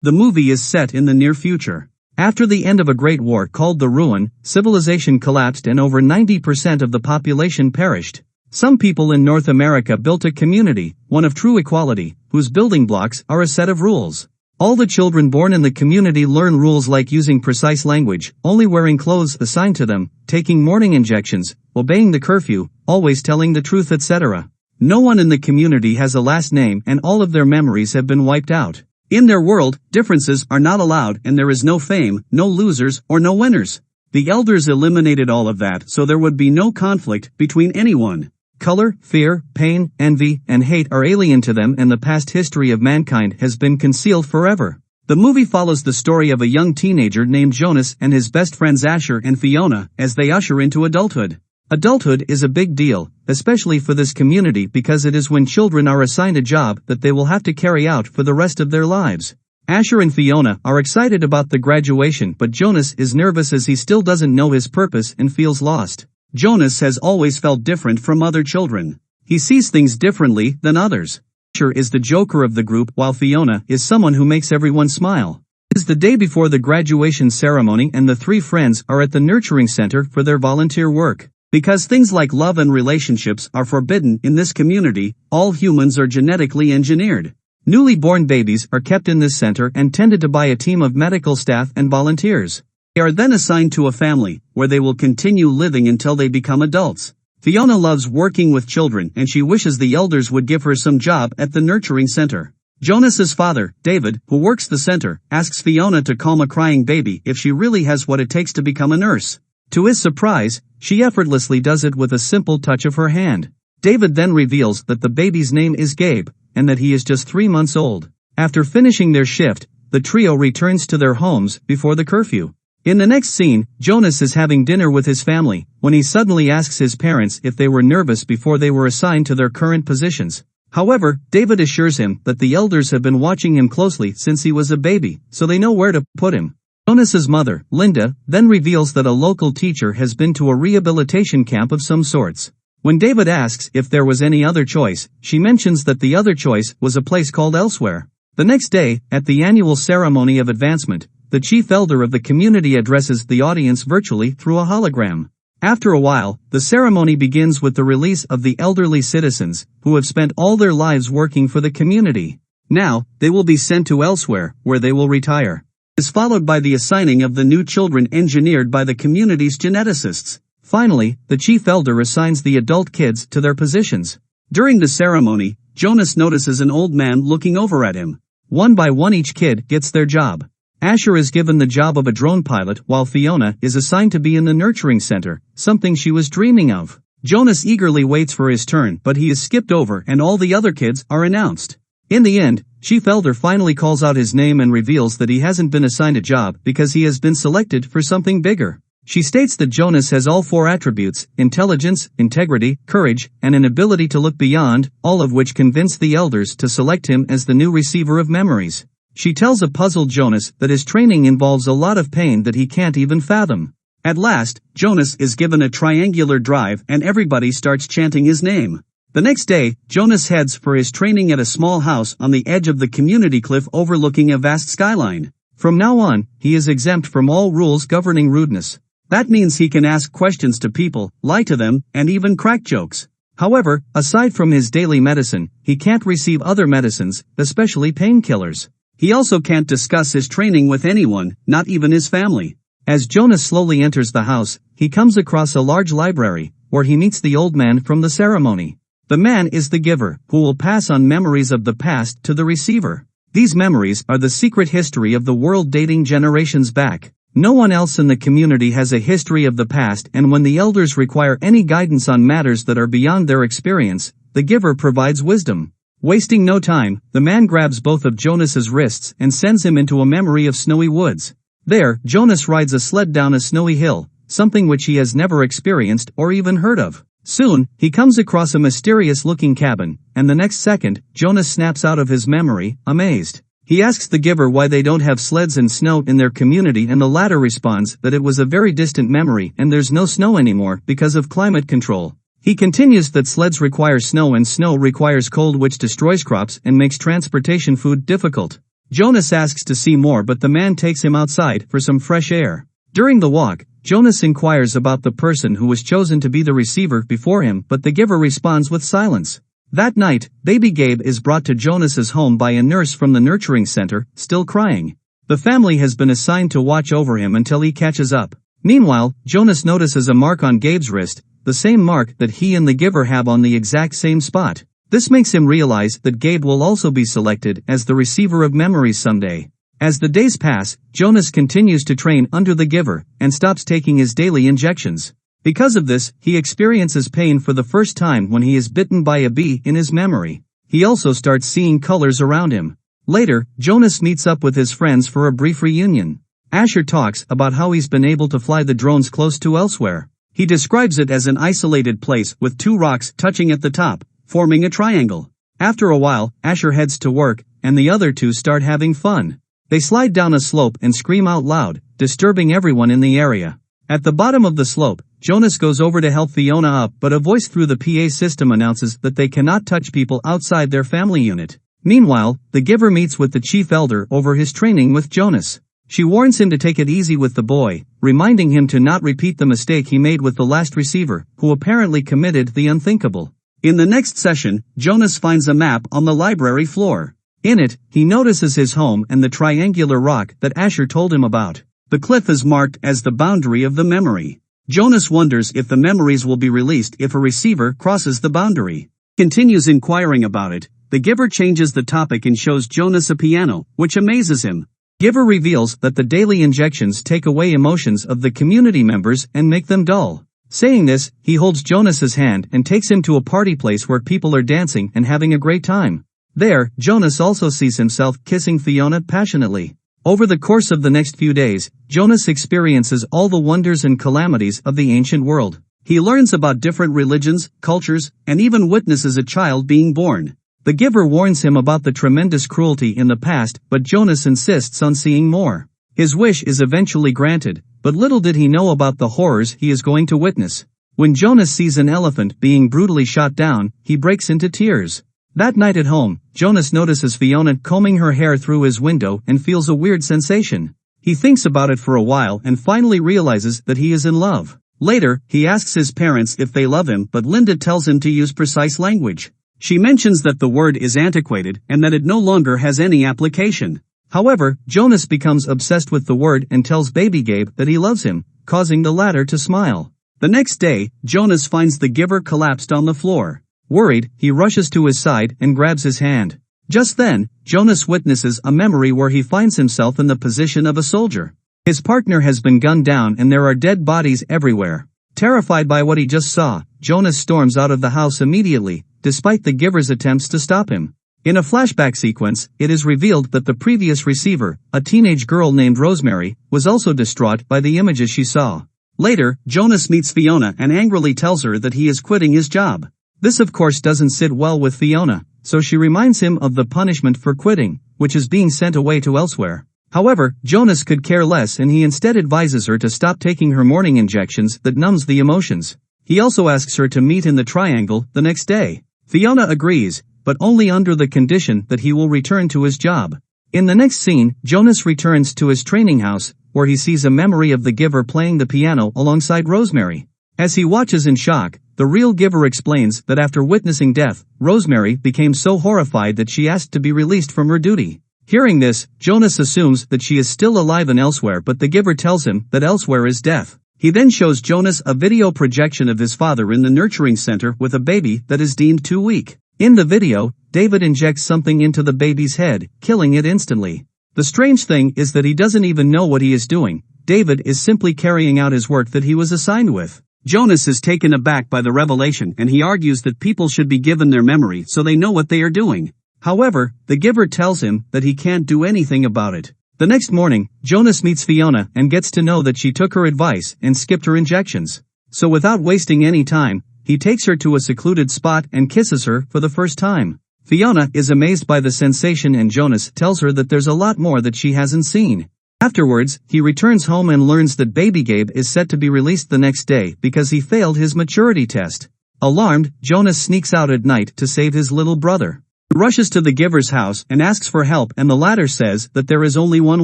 The movie is set in the near future. After the end of a great war called the Ruin, civilization collapsed and over 90% of the population perished. Some people in North America built a community, one of true equality, whose building blocks are a set of rules. All the children born in the community learn rules like using precise language, only wearing clothes assigned to them, taking morning injections, obeying the curfew, always telling the truth, etc. No one in the community has a last name and all of their memories have been wiped out. In their world, differences are not allowed and there is no fame, no losers, or no winners. The elders eliminated all of that so there would be no conflict between anyone. Color, fear, pain, envy, and hate are alien to them and the past history of mankind has been concealed forever. The movie follows the story of a young teenager named Jonas and his best friends Asher and Fiona as they usher into adulthood. Adulthood is a big deal, especially for this community because it is when children are assigned a job that they will have to carry out for the rest of their lives. Asher and Fiona are excited about the graduation but Jonas is nervous as he still doesn't know his purpose and feels lost. Jonas has always felt different from other children. He sees things differently than others. Asher is the joker of the group while Fiona is someone who makes everyone smile. It is the day before the graduation ceremony and the three friends are at the nurturing center for their volunteer work. Because things like love and relationships are forbidden in this community, all humans are genetically engineered. Newly born babies are kept in this center and tended to by a team of medical staff and volunteers. They are then assigned to a family, where they will continue living until they become adults. Fiona loves working with children and she wishes the elders would give her some job at the nurturing center. Jonas's father, David, who works the center, asks Fiona to calm a crying baby if she really has what it takes to become a nurse. To his surprise, she effortlessly does it with a simple touch of her hand. David then reveals that the baby's name is Gabe, and that he is just 3 months old. After finishing their shift, the trio returns to their homes before the curfew. In the next scene, Jonas is having dinner with his family, when he suddenly asks his parents if they were nervous before they were assigned to their current positions. However, David assures him that the elders have been watching him closely since he was a baby, so they know where to put him. Jonas's mother, Linda, then reveals that a local teacher has been to a rehabilitation camp of some sorts. When David asks if there was any other choice, she mentions that the other choice was a place called Elsewhere. The next day, at the annual ceremony of advancement, the chief elder of the community addresses the audience virtually through a hologram. After a while, the ceremony begins with the release of the elderly citizens, who have spent all their lives working for the community. Now, they will be sent to Elsewhere, where they will retire. Is followed by the assigning of the new children engineered by the community's geneticists. Finally, the chief elder assigns the adult kids to their positions. During the ceremony, Jonas notices an old man looking over at him. One by one each kid gets their job. Asher is given the job of a drone pilot while Fiona is assigned to be in the nurturing center, something she was dreaming of. Jonas eagerly waits for his turn but he is skipped over and all the other kids are announced. In the end, Chief Elder finally calls out his name and reveals that he hasn't been assigned a job because he has been selected for something bigger. She states that Jonas has all 4 attributes: intelligence, integrity, courage, and an ability to look beyond, all of which convince the elders to select him as the new receiver of memories. She tells a puzzled Jonas that his training involves a lot of pain that he can't even fathom. At last, Jonas is given a triangular drive and everybody starts chanting his name. The next day, Jonas heads for his training at a small house on the edge of the community cliff overlooking a vast skyline. From now on, he is exempt from all rules governing rudeness. That means he can ask questions to people, lie to them, and even crack jokes. However, aside from his daily medicine, he can't receive other medicines, especially painkillers. He also can't discuss his training with anyone, not even his family. As Jonas slowly enters the house, he comes across a large library, where he meets the old man from the ceremony. The man is the giver, who will pass on memories of the past to the receiver. These memories are the secret history of the world dating generations back. No one else in the community has a history of the past, and when the elders require any guidance on matters that are beyond their experience, the giver provides wisdom. Wasting no time, the man grabs both of Jonas's wrists and sends him into a memory of snowy woods. There, Jonas rides a sled down a snowy hill, something which he has never experienced or even heard of. Soon, he comes across a mysterious-looking cabin, and the next second, Jonas snaps out of his memory, amazed. He asks the giver why they don't have sleds and snow in their community, and the latter responds that it was a very distant memory and there's no snow anymore because of climate control. He continues that sleds require snow and snow requires cold, which destroys crops and makes transportation food difficult. Jonas asks to see more, but the man takes him outside for some fresh air. During the walk, Jonas inquires about the person who was chosen to be the receiver before him, but the giver responds with silence. That night, baby Gabe is brought to Jonas's home by a nurse from the nurturing center, still crying. The family has been assigned to watch over him until he catches up. Meanwhile, Jonas notices a mark on Gabe's wrist, the same mark that he and the giver have on the exact same spot. This makes him realize that Gabe will also be selected as the receiver of memories someday. As the days pass, Jonas continues to train under the giver, and stops taking his daily injections. Because of this, he experiences pain for the first time when he is bitten by a bee in his memory. He also starts seeing colors around him. Later, Jonas meets up with his friends for a brief reunion. Asher talks about how he's been able to fly the drones close to elsewhere. He describes it as an isolated place with two rocks touching at the top, forming a triangle. After a while, Asher heads to work, and the other two start having fun. They slide down a slope and scream out loud, disturbing everyone in the area. At the bottom of the slope, Jonas goes over to help Fiona up, but a voice through the PA system announces that they cannot touch people outside their family unit. Meanwhile, the giver meets with the chief elder over his training with Jonas. She warns him to take it easy with the boy, reminding him to not repeat the mistake he made with the last receiver, who apparently committed the unthinkable. In the next session, Jonas finds a map on the library floor. In it, he notices his home and the triangular rock that Asher told him about. The cliff is marked as the boundary of the memory. Jonas wonders if the memories will be released if a receiver crosses the boundary. Continues inquiring about it. The giver changes the topic and shows Jonas a piano, which amazes him. Giver reveals that the daily injections take away emotions of the community members and make them dull. Saying this, he holds Jonas's hand and takes him to a party place where people are dancing and having a great time. There, Jonas also sees himself kissing Fiona passionately. Over the course of the next few days, Jonas experiences all the wonders and calamities of the ancient world. He learns about different religions, cultures, and even witnesses a child being born. The giver warns him about the tremendous cruelty in the past, but Jonas insists on seeing more. His wish is eventually granted, but little did he know about the horrors he is going to witness. When Jonas sees an elephant being brutally shot down, he breaks into tears. That night at home, Jonas notices Fiona combing her hair through his window and feels a weird sensation. He thinks about it for a while and finally realizes that he is in love. Later, he asks his parents if they love him, but Linda tells him to use precise language. She mentions that the word is antiquated and that it no longer has any application. However, Jonas becomes obsessed with the word and tells baby Gabe that he loves him, causing the latter to smile. The next day, Jonas finds the giver collapsed on the floor. Worried, he rushes to his side and grabs his hand. Just then, Jonas witnesses a memory where he finds himself in the position of a soldier. His partner has been gunned down and there are dead bodies everywhere. Terrified by what he just saw, Jonas storms out of the house immediately, despite the giver's attempts to stop him. In a flashback sequence, it is revealed that the previous receiver, a teenage girl named Rosemary, was also distraught by the images she saw. Later, Jonas meets Fiona and angrily tells her that he is quitting his job. This of course doesn't sit well with Fiona, so she reminds him of the punishment for quitting, which is being sent away to elsewhere. However, Jonas could care less and he instead advises her to stop taking her morning injections that numbs the emotions. He also asks her to meet in the triangle the next day. Fiona agrees, but only under the condition that he will return to his job. In the next scene, Jonas returns to his training house, where he sees a memory of the giver playing the piano alongside Rosemary. As he watches in shock, the real giver explains that after witnessing death, Rosemary became so horrified that she asked to be released from her duty. Hearing this, Jonas assumes that she is still alive and elsewhere, but the giver tells him that elsewhere is death. He then shows Jonas a video projection of his father in the nurturing center with a baby that is deemed too weak. In the video, David injects something into the baby's head, killing it instantly. The strange thing is that he doesn't even know what he is doing. David is simply carrying out his work that he was assigned with. Jonas is taken aback by the revelation and he argues that people should be given their memory so they know what they are doing. However, the giver tells him that he can't do anything about it. The next morning, Jonas meets Fiona and gets to know that she took her advice and skipped her injections. So without wasting any time, he takes her to a secluded spot and kisses her for the first time. Fiona is amazed by the sensation and Jonas tells her that there's a lot more that she hasn't seen. Afterwards, he returns home and learns that baby Gabe is set to be released the next day because he failed his maturity test. Alarmed, Jonas sneaks out at night to save his little brother. He rushes to the giver's house and asks for help, and the latter says that there is only one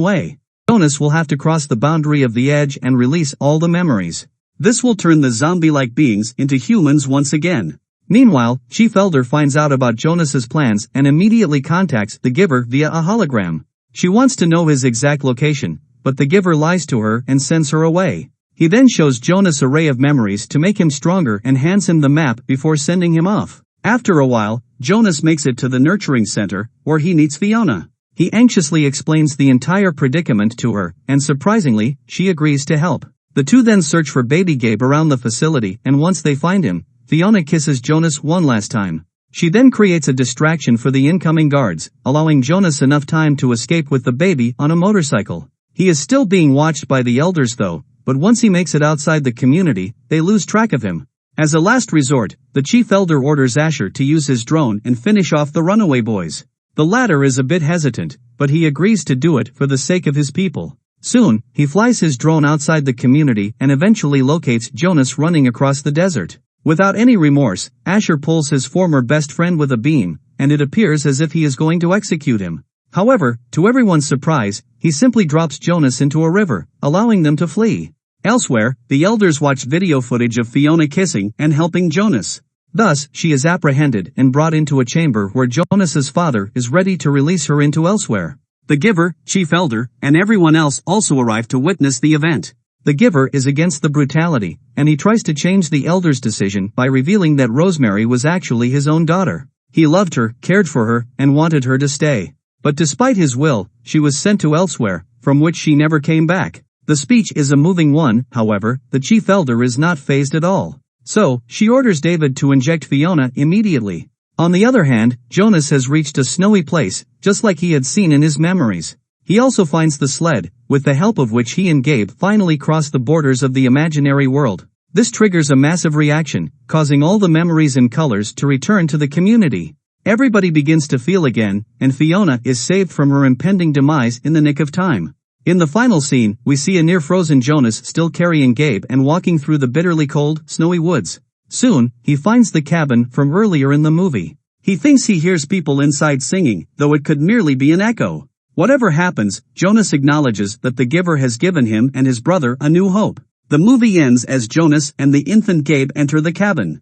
way. Jonas will have to cross the boundary of the edge and release all the memories. This will turn the zombie-like beings into humans once again. Meanwhile, Chief Elder finds out about Jonas's plans and immediately contacts the giver via a hologram. She wants to know his exact location, but the giver lies to her and sends her away. He then shows Jonas an array of memories to make him stronger and hands him the map before sending him off. After a while, Jonas makes it to the nurturing center, where he meets Fiona. He anxiously explains the entire predicament to her, and surprisingly, she agrees to help. The two then search for baby Gabe around the facility, and once they find him, Fiona kisses Jonas one last time. She then creates a distraction for the incoming guards, allowing Jonas enough time to escape with the baby on a motorcycle. He is still being watched by the elders though, but once he makes it outside the community, they lose track of him. As a last resort, the Chief Elder orders Asher to use his drone and finish off the runaway boys. The latter is a bit hesitant, but he agrees to do it for the sake of his people. Soon, he flies his drone outside the community and eventually locates Jonas running across the desert. Without any remorse, Asher pulls his former best friend with a beam, and it appears as if he is going to execute him. However, to everyone's surprise, he simply drops Jonas into a river, allowing them to flee. Elsewhere, the elders watch video footage of Fiona kissing and helping Jonas. Thus, she is apprehended and brought into a chamber where Jonas's father is ready to release her into elsewhere. The giver, Chief Elder, and everyone else also arrive to witness the event. The giver is against the brutality, and he tries to change the elder's decision by revealing that Rosemary was actually his own daughter. He loved her, cared for her, and wanted her to stay. But despite his will, she was sent to elsewhere, from which she never came back. The speech is a moving one, however, the Chief Elder is not fazed at all. So, she orders David to inject Fiona immediately. On the other hand, Jonas has reached a snowy place, just like he had seen in his memories. He also finds the sled, with the help of which he and Gabe finally cross the borders of the imaginary world. This triggers a massive reaction, causing all the memories and colors to return to the community. Everybody begins to feel again, and Fiona is saved from her impending demise in the nick of time. In the final scene, we see a near-frozen Jonas still carrying Gabe and walking through the bitterly cold, snowy woods. Soon, he finds the cabin from earlier in the movie. He thinks he hears people inside singing, though it could merely be an echo. Whatever happens, Jonas acknowledges that the giver has given him and his brother a new hope. The movie ends as Jonas and the infant Gabe enter the cabin.